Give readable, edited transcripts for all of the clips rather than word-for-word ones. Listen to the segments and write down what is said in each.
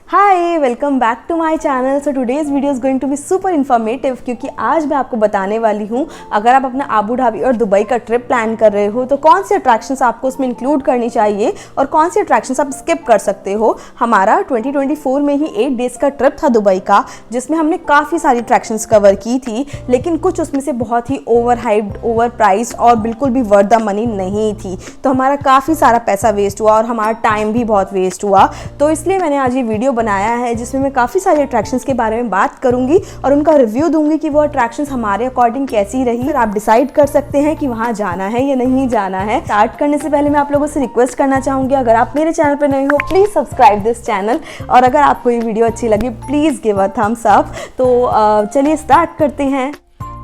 Hi, welcome back to my channel. So today's video is going to be super informative, क्योंकि आज मैं आपको बताने वाली हूँ अगर आप अपना आबू धाबी और दुबई का ट्रिप प्लान कर रहे हो तो कौन सी अट्रैक्शंस आपको उसमें इंक्लूड करनी चाहिए और कौन सी अट्रैक्शंस आप स्किप कर सकते हो। हमारा 2024 में ही 8 डेज़ का ट्रिप था दुबई का, जिसमें हमने काफ़ी सारी अट्रैक्शंस कवर की थी, लेकिन कुछ उसमें से बहुत ही ओवर हाइप्ड, ओवर प्राइस और बिल्कुल भी वर्थ द मनी नहीं थी। तो हमारा काफ़ी सारा पैसा वेस्ट हुआ और हमारा टाइम भी बहुत वेस्ट हुआ। तो इसलिए मैंने आज ये वीडियो बनाया है जिसमें मैं काफ़ी सारे अट्रैक्शंस के बारे में बात करूंगी और उनका रिव्यू दूंगी कि वो अट्रैक्शंस हमारे अकॉर्डिंग कैसी रही। फिर आप डिसाइड कर सकते हैं कि वहाँ जाना है या नहीं जाना है। स्टार्ट करने से पहले मैं आप लोगों से रिक्वेस्ट करना चाहूँगी, अगर आप मेरे चैनल पर नए हो प्लीज़ सब्सक्राइब दिस चैनल, और अगर आपको ये वीडियो अच्छी लगी please give a thumbs up. तो चलिए स्टार्ट करते हैं।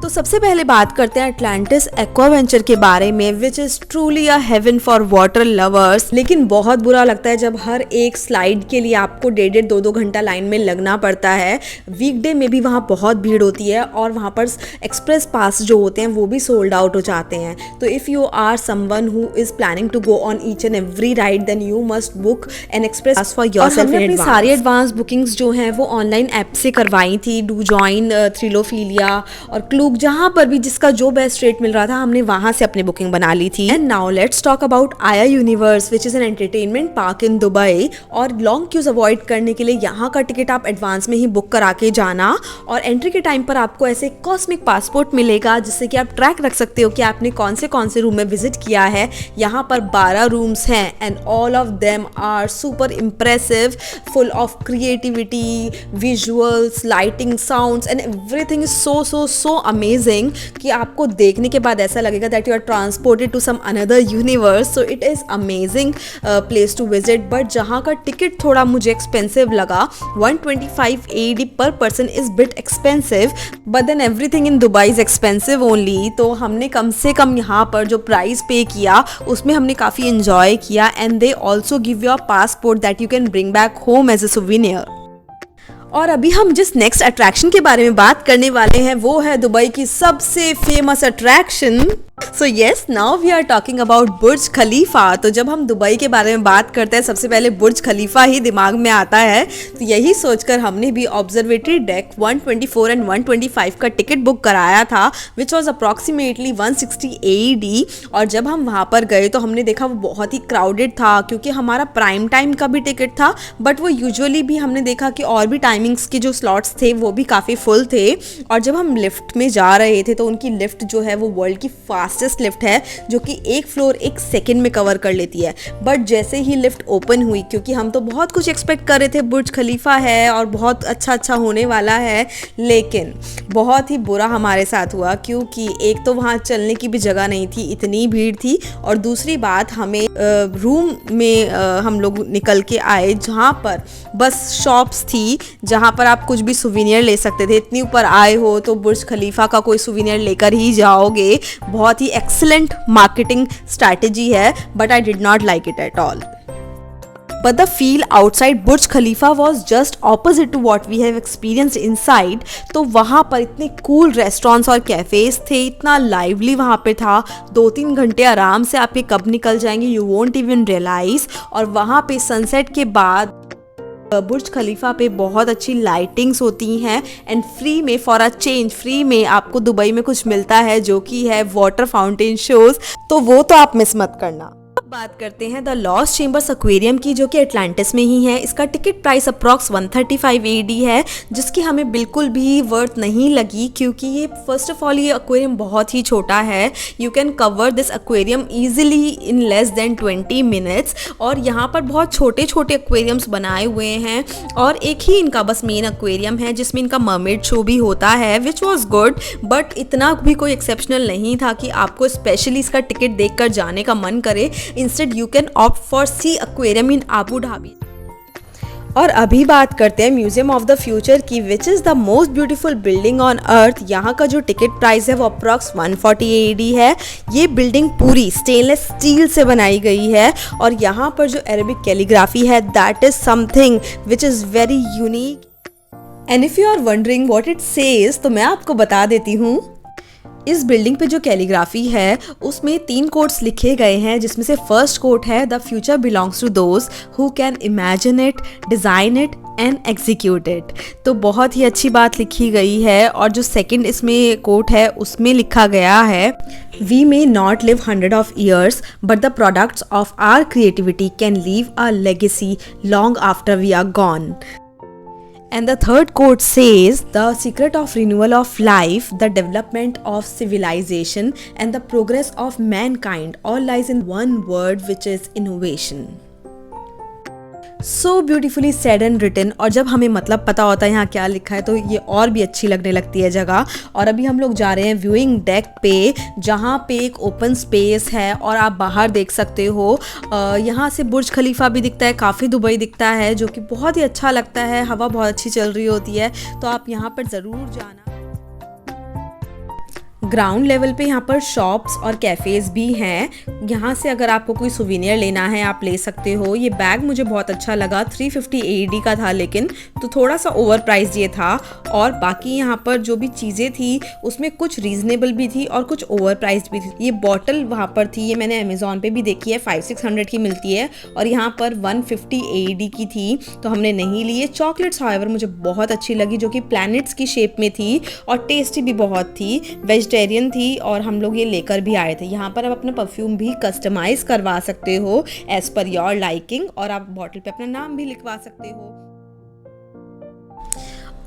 तो सबसे पहले बात करते हैं अटलांटिस एक्वावेंचर के बारे में, which is truly a haven for water lovers. लेकिन बहुत बुरा लगता है जब हर एक स्लाइड के लिए आपको 1.5-2 घंटा लाइन में लगना पड़ता है। वीकडे में भी वहाँ बहुत भीड़ होती है और वहाँ पर एक्सप्रेस पास जो होते हैं वो भी सोल्ड आउट हो जाते हैं। तो if you are someone who is planning to go on each and every ride then you must book an express pass for yourself in advance. सारी एडवांस बुकिंग्स जो हैं वो ऑनलाइन ऐप से करवाई थी, डू जॉइन, थ्रिलोफिलिया और club, जहां पर भी जिसका जो बेस्ट रेट मिल रहा था हमने वहां से अपनी बुकिंग बना ली थी। And now let's talk about Aya universe, which is an entertainment park in Dubai. और लॉन्ग क्यूज अवॉइड करने के लिए यहाँ का टिकट आप एडवांस में ही बुक करा के जाना, और एंट्री के टाइम पर आपको ऐसे कॉस्मिक पासपोर्ट मिलेगा जिससे कि आप ट्रैक रख सकते हो कि आपने कौन से रूम में विजिट किया है। यहाँ पर 12 रूम्स हैं and all of them are super impressive, full of creativity, visuals, lighting, sounds and everything is so amazing कि आपको देखने के बाद ऐसा लगेगा that you are transported to some another universe. So it is amazing place to visit. But जहाँ का ticket थोड़ा मुझे एक्सपेंसिव लगा, 125 AED पर person is bit expensive, but then everything in Dubai is expensive only. तो हमने कम से कम यहाँ पर जो प्राइस पे किया उसमें हमने काफ़ी इंजॉय किया। And they also give you a passport that you can bring back home as a souvenir. और अभी हम जिस नेक्स्ट अट्रैक्शन के बारे में बात करने वाले हैं वो है दुबई की सबसे famous attraction. So yes, now we are talking about Burj Khalifa. तो जब हम दुबई के बारे में बात करते हैं सबसे पहले बुर्ज खलीफा ही दिमाग में आता है। तो यही सोचकर हमने भी ऑब्जर्वेटरी डेक 124 एंड 125 का टिकट बुक कराया था, विच वॉज अप्रॉक्सीमेटली 160 AED। और जब हम वहाँ पर गए तो हमने देखा वो बहुत ही क्राउडेड था, क्योंकि हमारा प्राइम टाइम का भी टिकट था, बट वो यूजुअली भी हमने देखा कि और भी टाइमिंग्स के जो स्लॉट्स थे वो भी काफ़ी फुल थे। और जब हम लिफ्ट में जा रहे थे तो उनकी लिफ्ट जो है वो वर्ल्ड की फास्टेस्ट लिफ्ट है, जो कि 1 फ्लोर 1 सेकंड में कवर कर लेती है। बट जैसे ही लिफ्ट ओपन हुई, क्योंकि हम तो बहुत कुछ एक्सपेक्ट कर रहे थे, बुर्ज खलीफा है और बहुत अच्छा होने वाला है, लेकिन बहुत ही बुरा हमारे साथ हुआ। क्योंकि एक तो वहाँ चलने की भी जगह नहीं थी, इतनी भीड़ थी, और दूसरी बात हमें रूम में हम लोग निकल के आए जहाँ पर बस शॉप्स थी जहाँ पर आप कुछ भी सुवेनियर ले सकते थे। इतनी ऊपर आए हो तो बुर्ज खलीफा का कोई सुवेनियर लेकर ही जाओगे। बहुत ही एक्सीलेंट मार्केटिंग स्ट्रैटेजी है, but I did not like it at all. But the feel outside Burj Khalifa was just opposite to what we have experienced inside. तो वहाँ पर इतने cool रेस्टोरेंट्स और कैफ़ेज़ थे, इतना लाइवली वहाँ पे था। 2-3 घंटे आराम से आपके कब निकल जाएंगे you won't even realize। और वहाँ पे सनसेट के बाद बुर्ज खलीफा पे बहुत अच्छी लाइटिंग्स होती हैं, एंड फ्री में, फॉर अ चेंज, फ्री में आपको दुबई में कुछ मिलता है जो कि है वाटर फाउंटेन शोज। तो वो तो आप मिस मत करना। बात करते हैं द लॉस्ट चेंबर्स एक्वेरियम की, जो कि अटलांटिस में ही है। इसका टिकट प्राइस अप्रॉक्स 135 AED है, जिसकी हमें बिल्कुल भी वर्थ नहीं लगी, क्योंकि ये फर्स्ट ऑफ ऑल ये एक्वेरियम बहुत ही छोटा है। You can cover this aquarium easily in less than 20 minutes. और यहाँ पर बहुत छोटे एक्वेरियम्स बनाए हुए हैं, और एक ही इनका बस मेन एक्वेरियम है जिसमें इनका मरमेड शो भी होता है, विच वॉज गुड, बट इतना भी कोई एक्सेप्शनल नहीं था कि आपको स्पेशली इसका टिकट देखकर जाने का मन करे। Instead you can opt for Sea Aquarium in Abu Dhabi। और अभी बात करते हैं म्यूजियम ऑफ द फ्यूचर की, विच is the most beautiful building on earth. यहाँ का जो टिकट प्राइस है वो अप्रॉक्स 140 AED है। ये बिल्डिंग पूरी स्टेनलेस स्टील से बनाई गई है, और यहाँ पर जो अरेबिक कैलीग्राफी है that is something which is very unique. And if you are wondering what it says, तो मैं आपको बता देती हूँ। इस बिल्डिंग पे जो कैलीग्राफी है उसमें 3 कोट्स लिखे गए हैं, जिसमें से फर्स्ट कोट है the future belongs to those who can imagine it, design it and execute it. तो बहुत ही अच्छी बात लिखी गई है। और जो सेकंड इसमें कोट है उसमें लिखा गया है we may not live 100 of years but the products of our creativity can leave a legacy long after we are gone. And the third quote says, the secret of renewal of life, the development of civilization and the progress of mankind all lies in one word, which is innovation. So beautifully said and written. और जब हमें मतलब पता होता है यहाँ क्या लिखा है तो ये और भी अच्छी लगने लगती है जगह। और अभी हम लोग जा रहे हैं व्यूइंग डेक पे, जहाँ पे एक ओपन स्पेस है और आप बाहर देख सकते हो। यहाँ से बुर्ज खलीफा भी दिखता है, काफ़ी दुबई दिखता है, जो कि बहुत ही अच्छा लगता है। हवा बहुत अच्छी चल रही होती है, तो आप यहाँ पर ज़रूर जाना। ग्राउंड लेवल पे यहाँ पर शॉप्स और कैफ़ेज़ भी हैं। यहाँ से अगर आपको कोई सुवेनियर लेना है आप ले सकते हो। ये बैग मुझे बहुत अच्छा लगा, 350 AED का था, लेकिन तो थोड़ा सा ओवर प्राइस ये था। और बाकी यहाँ पर जो भी चीज़ें थी उसमें कुछ रीज़नेबल भी थी और कुछ ओवर प्राइस भी थी। ये बॉटल वहाँ पर थी, ये मैंने अमेज़ॉन पे भी देखी है, 500-600 की मिलती है और यहाँ पर 150 AED की थी, तो हमने नहीं ली। चॉकलेट्स हाउएवर मुझे बहुत अच्छी लगी, जो कि प्लैनेट्स की शेप में थी और टेस्टी भी बहुत थी, वेजिटेरियन थी, और हम लोग ये लेकर भी आए थे। यहाँ पर आप अपना परफ्यूम भी कस्टमाइज करवा सकते हो एज पर योर लाइकिंग, और आप बॉटल पे अपना नाम भी लिखवा सकते हो।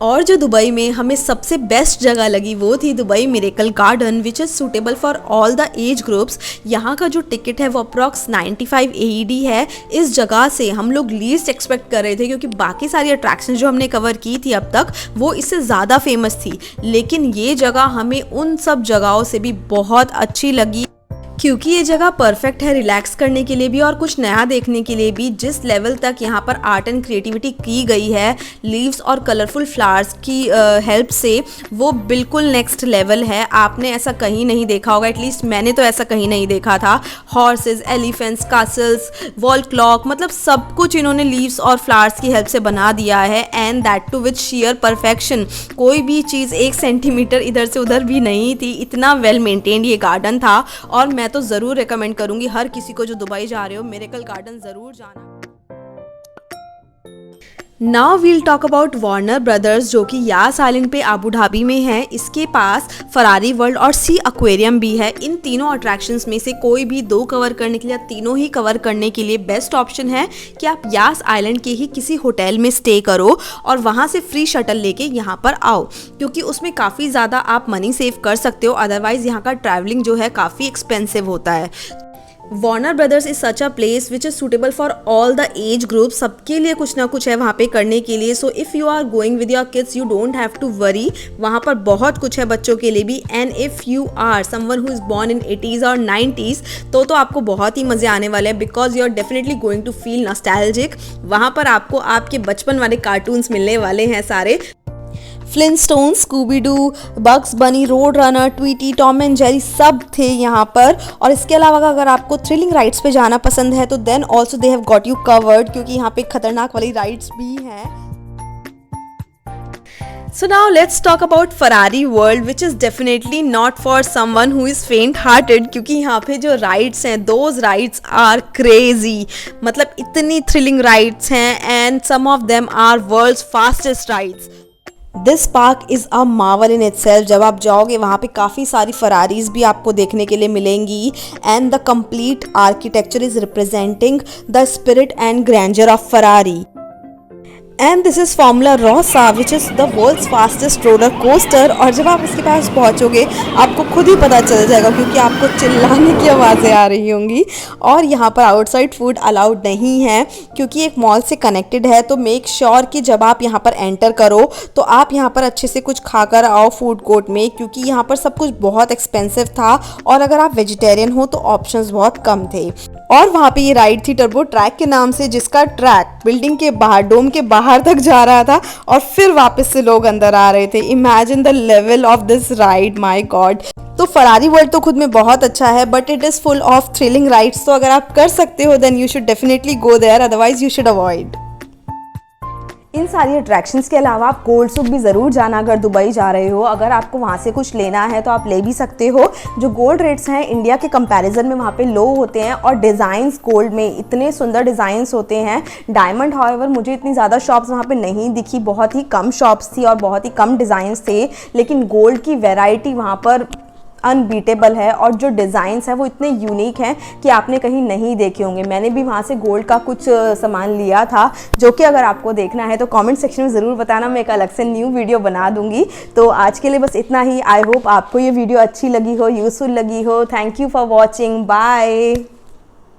और जो दुबई में हमें सबसे बेस्ट जगह लगी वो थी Dubai miracle garden, which is suitable for all the age groups. यहाँ का जो टिकट है वो अप्रॉक्स 95 AED है। इस जगह से हम लोग लीस्ट एक्सपेक्ट कर रहे थे, क्योंकि बाकी सारी अट्रैक्शन जो हमने कवर की थी अब तक वो इससे ज़्यादा फेमस थी, लेकिन ये जगह हमें उन सब जगहों से भी बहुत अच्छी लगी, क्योंकि ये जगह परफेक्ट है रिलैक्स करने के लिए भी और कुछ नया देखने के लिए भी। जिस लेवल तक यहाँ पर आर्ट एंड क्रिएटिविटी की गई है लीव्स और कलरफुल फ्लावर्स की हेल्प से, वो बिल्कुल नेक्स्ट लेवल है। आपने ऐसा कहीं नहीं देखा होगा, एटलीस्ट मैंने तो ऐसा कहीं नहीं देखा था। Horses, elephants, castles, wall clock, मतलब सब कुछ इन्होंने लीव्स और फ्लावर्स की हेल्प से बना दिया है, and that too with sheer perfection. कोई भी चीज़ 1 सेंटीमीटर इधर से उधर भी नहीं थी, इतना वेल मेंटेन्ड ये गार्डन था। और मैं तो ज़रूर रिकमेंड करूंगी हर किसी को जो दुबई जा रहे हो, मिरेकल गार्डन ज़रूर जाना। Now we'll talk about Warner Brothers, जो कि यास आइलैंड पे आबू धाबी में है। इसके पास फरारी वर्ल्ड और सी एक्वेरियम भी है। इन तीनों अट्रैक्शंस में से कोई भी 2 कवर करने के लिए, तीनों ही कवर करने के लिए बेस्ट ऑप्शन है कि आप यास आइलैंड के ही किसी होटल में स्टे करो और वहाँ से फ्री शटल लेके यहाँ पर आओ, क्योंकि उसमें काफ़ी ज़्यादा आप मनी सेव कर सकते हो। अदरवाइज़ यहाँ का ट्रैवलिंग जो है काफ़ी एक्सपेंसिव होता है। Warner brothers is such a place which is suitable for all the age group. सबके लिए कुछ ना कुछ है वहाँ पे करने के लिए। So if you are going with your kids you don't have to worry, वहाँ पर बहुत कुछ है बच्चों के लिए भी। And if you are someone who is born in 80s और 90s तो आपको बहुत ही मज़े आने वाले हैं, because you are definitely going to feel nostalgic. वहाँ पर आपको आपके बचपन वाले कार्टून्स मिलने वाले हैं सारे। फ्लिंटस्टोन्स, स्कूबी डू, बग्स बनी, road runner, Tweety, Tom and Jerry सब थे यहाँ पर। और इसके अलावा अगर आपको थ्रिलिंग राइड्स पे जाना पसंद है तो then also they have got you covered, क्योंकि यहाँ पे खतरनाक वाली राइड्स भी हैं। So now let's talk about Ferrari World, which is definitely not for someone who is faint-hearted, क्योंकि यहाँ पे जो राइड्स हैं those rides are crazy, मतलब इतनी थ्रिलिंग राइड्स हैं and some of them are world's fastest rides. This park is a marvel in itself. जब आप जाओगे वहाँ पे काफ़ी सारी फरारीज भी आपको देखने के लिए मिलेंगी, and the complete architecture is representing the spirit and grandeur of Ferrari. And this is Formula Rossa, which is the world's fastest roller coaster. और जब आप इसके पास पहुँचोगे आपको खुद ही पता चल जाएगा, क्योंकि आपको चिल्लाने की आवाज़ें आ रही होंगी। और यहाँ पर आउटसाइड फूड अलाउड नहीं है, क्योंकि एक मॉल से कनेक्टेड है। तो मेक श्योर कि जब आप यहाँ पर एंटर करो तो आप यहाँ पर अच्छे से कुछ खाकर आओ फूड कोर्ट में, क्योंकि यहाँ पर सब कुछ बहुत एक्सपेंसिव था। और अगर आप वेजिटेरियन हो तो ऑप्शंस बहुत कम थे। और वहाँ पे ये राइड थी टर्बो ट्रैक के नाम से, जिसका ट्रैक बिल्डिंग के बाहर, डोम के बाहर तक जा रहा था और फिर वापस से लोग अंदर आ रहे थे। Imagine the level of this ride, my god. तो फरारी वर्ल्ड तो खुद में बहुत अच्छा है, but it is full of thrilling rides. तो अगर आप कर सकते हो then you should definitely go there, otherwise you should avoid. इन सारी अट्रैक्शंस के अलावा आप गोल्ड सुक भी ज़रूर जाना अगर दुबई जा रहे हो। अगर आपको वहाँ से कुछ लेना है तो आप ले भी सकते हो। जो गोल्ड रेट्स हैं इंडिया के कंपैरिजन में वहाँ पे लो होते हैं और डिज़ाइंस गोल्ड में इतने सुंदर डिज़ाइंस होते हैं। डायमंड हाउएवर मुझे इतनी ज़्यादा शॉप्स वहाँ पे नहीं दिखी, बहुत ही कम शॉप्स थी और बहुत ही कम डिज़ाइंस थे, लेकिन गोल्ड की वैरायटी वहाँ पर अनबीटेबल है और जो डिज़ाइंस हैं वो इतने यूनिक हैं कि आपने कहीं नहीं देखे होंगे। मैंने भी वहाँ से गोल्ड का कुछ सामान लिया था, जो कि अगर आपको देखना है तो कमेंट सेक्शन में ज़रूर बताना, मैं एक अलग से न्यू वीडियो बना दूंगी। तो आज के लिए बस इतना ही। आई होप आपको ये वीडियो अच्छी लगी हो, यूज़फुल लगी हो। Thank you for watching, bye.